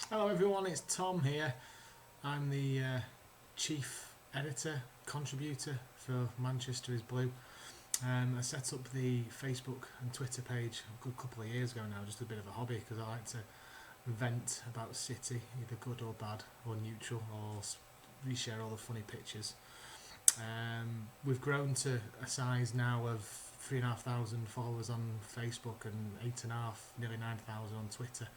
Hello everyone, it's Tom here. I'm the chief editor, contributor for Manchester is Blue. I set up the Facebook and Twitter page a good couple of years ago now, just a bit of a hobby because I like to vent about City, either good or bad or neutral, or reshare all the funny pictures. We've grown to a size now of 3,500 followers on Facebook and 8,500, nearly 9,000 on Twitter.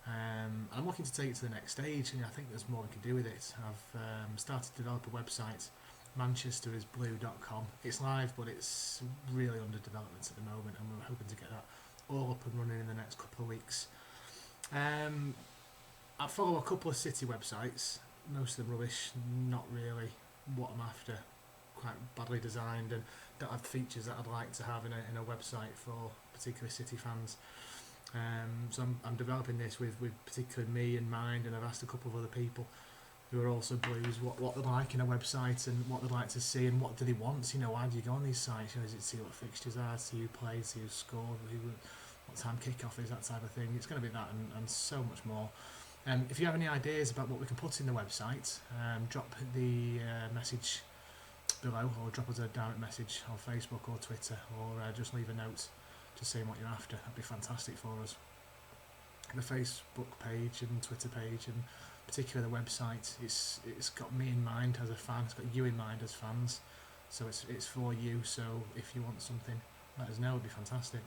I'm looking to take it to the next stage, and I think there's more we can do with it. I've started to develop a website, manchesterisblue.com. It's live, but it's really under development at the moment, and we're hoping to get that all up and running in the next couple of weeks. I follow a couple of City websites, most of them rubbish, not really what I'm after, quite badly designed, and don't have features that I'd like to have in a website for particularly City fans. So I'm developing this with particularly me in mind, and I've asked a couple of other people who are also Blues what they'd like in a website and what they'd like to see and what do they want. Why do you go on these sites? Is it to see what fixtures are, see who plays, see who scored, what time kick-off is, that type of thing. It's going to be that and so much more. If you have any ideas about what we can put in the website, drop the message below, or drop us a direct message on Facebook or Twitter, or just leave a note just saying what you're after. That'd be fantastic for us. The Facebook page and Twitter page, and particularly the website, it's got me in mind as a fan, it's got you in mind as fans, so it's for you. So if you want something, let us know. It'd be fantastic.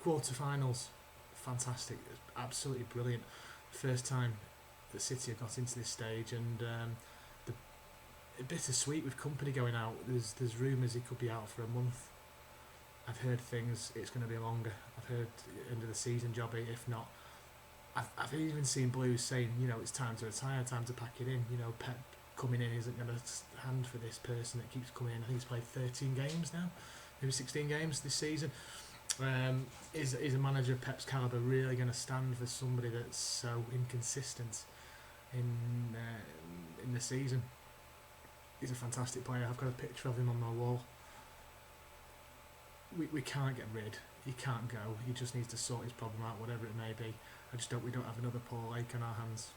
Quarterfinals, fantastic, absolutely brilliant. First time that City have got into this stage, and a bittersweet with Kompany going out. There's rumours he could be out for a month. I've heard things it's going to be longer. I've heard end of the season jobby, if not. I've even seen Blues saying, it's time to retire, time to pack it in. Pep coming in isn't going to hand for this person that keeps coming in. I think he's played 13 games now, maybe 16 games this season. Is a manager of Pep's calibre really going to stand for somebody that's so inconsistent in the season? He's a fantastic player. I've got a picture of him on my wall. We can't get rid. He can't go. He just needs to sort his problem out, whatever it may be. I just hope we don't have another Paul Lake on our hands.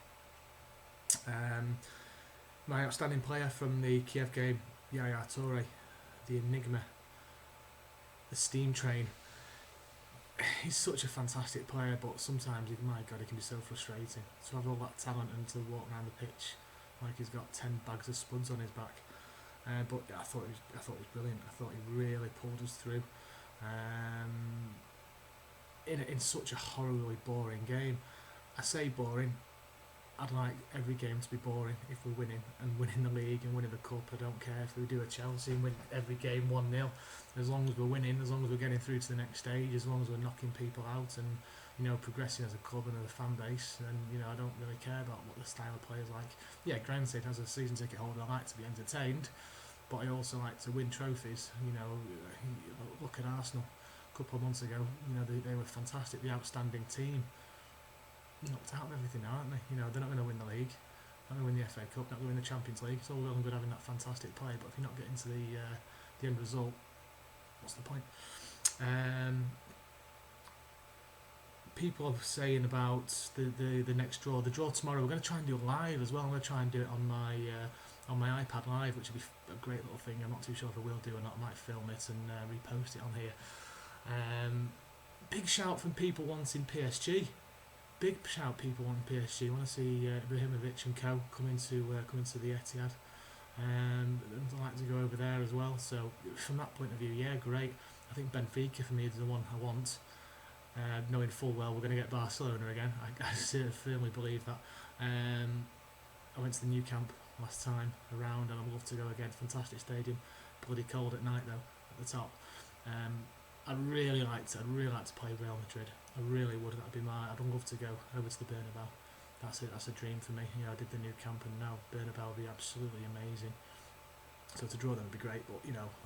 My outstanding player from the Kiev game, Yaya Toure, the enigma, the steam train. He's such a fantastic player, but sometimes, my God, he can be so frustrating. To have all that talent and to walk around the pitch like he's got 10 bags of spuds on his back. But I thought he was brilliant. I thought he really pulled us through. In such a horribly boring game. I say boring. I'd like every game to be boring if we're winning and winning the league and winning the cup. I don't care if we do a Chelsea and win every game 1-0. As long as we're winning, as long as we're getting through to the next stage, as long as we're knocking people out and progressing as a club and as a fan base, and I don't really care about what the style of play is like. Yeah, granted, as a season ticket holder, I like to be entertained, but I also like to win trophies. Look at Arsenal a couple of months ago. They were fantastic, the outstanding team. Knocked out of everything now, aren't they? They're not going to win the league, not going to win the FA Cup, not going to win the Champions League. It's all well and good having that fantastic play, but if you're not getting to the end result, what's the point? People are saying about the next draw. The draw tomorrow, we're going to try and do it live as well. I'm going to try and do it on my iPad live, which would be a great little thing. I'm not too sure if I will do or not. I might film it and repost it on here. Big shout from people wanting PSG. Big shout, people wanting PSG. Want to see Ibrahimovic and co come into the Etihad. I'd like to go over there as well. So from that point of view, yeah, great. I think Benfica for me is the one I want. Knowing full well we're going to get Barcelona again. I firmly believe that. I went to the new camp last time around, and I'd love to go again. Fantastic stadium. Bloody cold at night though at the top. I'd really like to play Real Madrid. I really would. I'd love to go over to the Bernabeu. That's a dream for me. I did the new camp, and now Bernabeu would be absolutely amazing. So to draw them would be great, but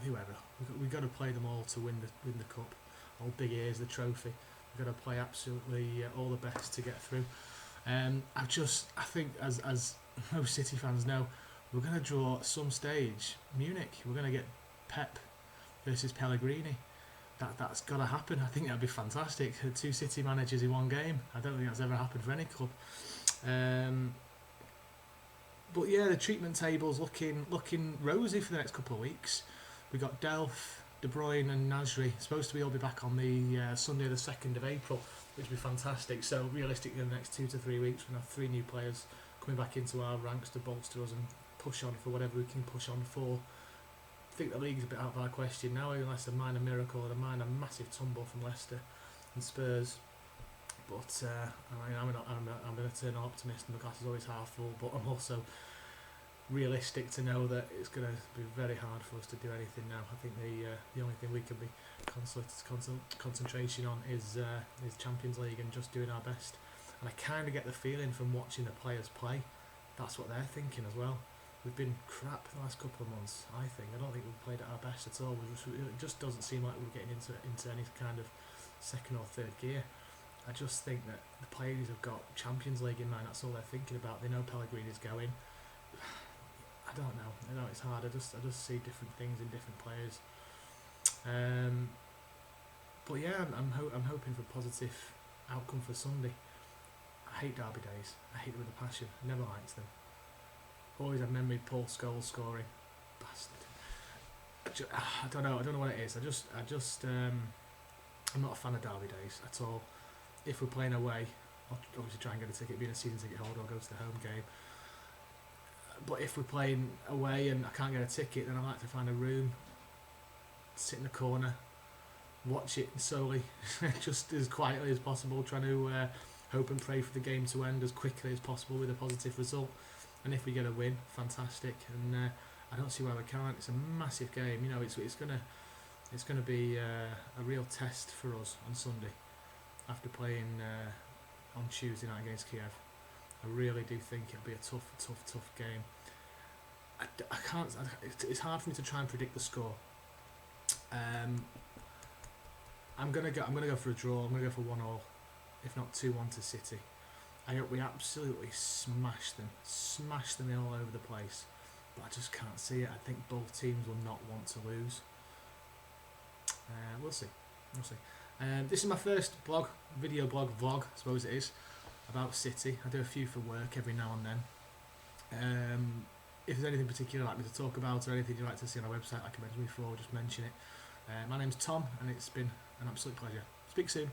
whoever, we've got to play them all to win the cup. All big ears, the trophy. We've got to play absolutely all the best to get through. I think as most City fans know, we're going to draw at some stage Munich. We're going to get Pep versus Pellegrini. that's got to happen. I think that'd be fantastic. 2 City managers in one game. I don't think that's ever happened for any club. But yeah, the treatment table's looking rosy for the next couple of weeks. We got Delph, De Bruyne, and Nasri supposed to be all be back on the Sunday, the 2nd of April, which would be fantastic. So realistically, in the next 2 to 3 weeks, we're gonna have 3 new players coming back into our ranks to bolster us and push on for whatever we can push on for. I think the league's a bit out of our question now, unless a minor miracle or a minor massive tumble from Leicester and Spurs. But I'm going to turn an optimist, and the glass is always half full. But I'm also realistic to know that it's going to be very hard for us to do anything now. I think the only thing we can be concentration on is Champions League and just doing our best. And I kind of get the feeling from watching the players play, that's what they're thinking as well. We've been crap the last couple of months, I think. I don't think we've played at our best at all. It just doesn't seem like we're getting into any kind of second or third gear. I just think that the players have got Champions League in mind. That's all they're thinking about. They know Pellegrini's going. I don't know. I know it's hard. I just see different things in different players. But yeah, I'm hoping for a positive outcome for Sunday. I hate derby days. I hate them with a passion. I never liked them. Always have memory of Paul Scholes scoring. Bastard. I don't know what it is. I'm not a fan of derby days at all. If we're playing away, I'll obviously try and get a ticket. Being a season ticket holder, I'll go to the home game. But if we're playing away and I can't get a ticket, then I like to find a room, sit in the corner, watch it solely, just as quietly as possible, trying to hope and pray for the game to end as quickly as possible with a positive result. And if we get a win, fantastic. And I don't see why we can't. It's a massive game. You know, it's gonna be a real test for us on Sunday after playing on Tuesday night against Kiev. I really do think it'll be a tough game. I can't. It's hard for me to try and predict the score. I'm gonna go for a draw. I'm gonna go for 1-1, if not 2-1 to City. I hope we absolutely smash them in all over the place. But I just can't see it. I think both teams will not want to lose. We'll see. This is my first video blog vlog, I suppose it is, about City. I do a few for work every now and then. If there's anything particular you'd like me to talk about or anything you'd like to see on our website, like I mentioned before, just mention it. My name's Tom, and it's been an absolute pleasure. Speak soon.